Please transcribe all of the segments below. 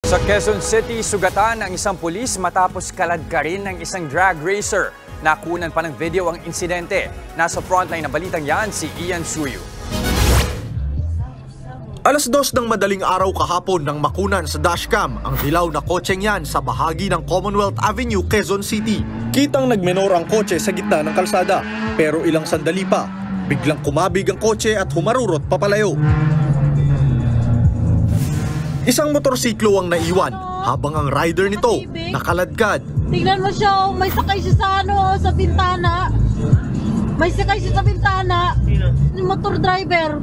Sa Quezon City, sugatan ang isang pulis matapos kaladkarin ng isang drag racer. Nakunan pa ng video ang insidente. Nasa frontline na balitang yan si Ian Suyu. Alas 2 ng madaling araw kahapon nang makunan sa dashcam ang dilaw na kotseng yan sa bahagi ng Commonwealth Avenue, Quezon City. Kitang nagmenor ang kotse sa gitna ng kalsada, pero ilang sandali pa, biglang kumabig ang kotse at humarurot papalayo. Isang motorsiklo ang naiwan habang ang rider nito nakaladkad. Tingnan mo siya, may sakay siya sa bintana. May sakay siya sa bintana. Yung motor driver.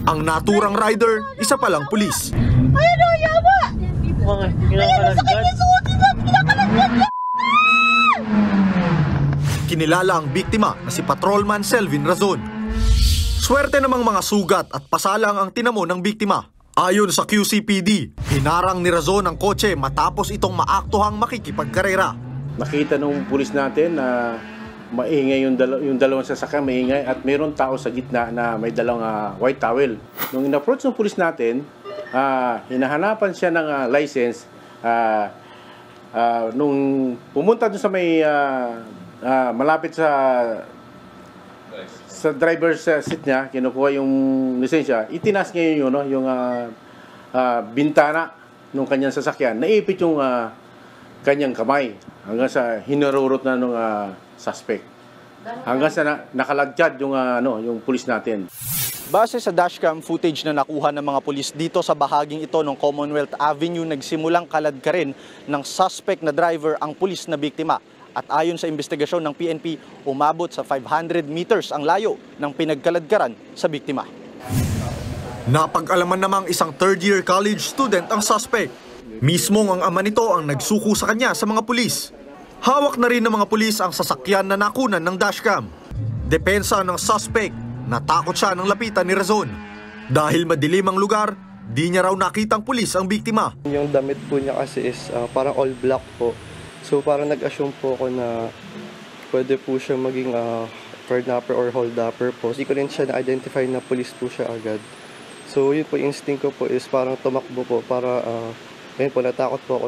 Ang naturang rider, isa palang pulis. Ayan o, yawa! Ayan, sakay niya suot niya! Kinakaladkad niya! Kinilala ang biktima na si Patrolman Selvin Razon. Swerte namang mga sugat at pasalang ang tinamo ng biktima. Ayon sa QCPD, hinarang ni Razon ang kotse matapos itong maaktuhang makikipagkarera. Nakita nung pulis natin na maingay yung dalawang sasakyan, maingay at mayroon tao sa gitna na may dalawang white towel. Nung in-approach ng pulis natin, hinahanapan siya ng license. Nung pumunta doon sa may malapit sa driver's seat niya, kinukuha yung lisensya, itinaas niya yung bintana ng kanyang sasakyan. Naipit yung kanyang kamay hanggang sa hinarurot na ng suspect. Hanggang sa nakaladkad yung pulis natin. Base sa dashcam footage na nakuha ng mga pulis dito sa bahaging ito ng Commonwealth Avenue, nagsimulang kaladkarin ng suspect na driver ang pulis na biktima. At ayon sa investigasyon ng PNP, umabot sa 500 meters ang layo ng pinagkaladkaran sa biktima. Napag-alaman namang isang third-year college student ang suspect. Mismong ang ama nito ang nagsuko sa kanya sa mga pulis. Hawak na rin ng mga pulis ang sasakyan na nakunan ng dashcam. Depensa ng suspect, natakot siya ng lapitan ni Razon. Dahil madilim ang lugar, di niya raw nakitang pulis ang biktima. Yung damit po niya kasi is parang all black po. So parang nag-assume po ako na pwede po siya maging kidnapper or holdupper po. Hindi ko rin siya na-identify na police po siya agad. So yun po, instinct ko po is parang tumakbo po para, yun po, natakot po ako.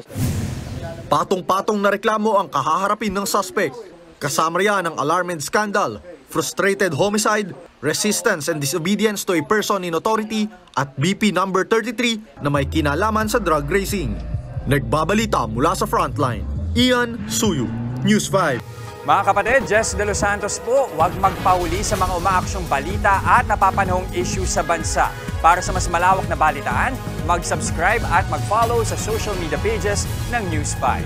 Patong-patong na reklamo ang kahaharapin ng suspect. Kasama riyan ang alarm and scandal, frustrated homicide, resistance and disobedience to a person in authority at BP number 33 na may kinalaman sa drug racing. Nagbabalita mula sa frontline. Ian Suyu, News 5. Mga kapatid, Jess De Los Santos po, huwag magpahuli sa mga umaaksyong balita at napapanahong issue sa bansa. Para sa mas malawak na balitaan, mag-subscribe at mag-follow sa social media pages ng News 5.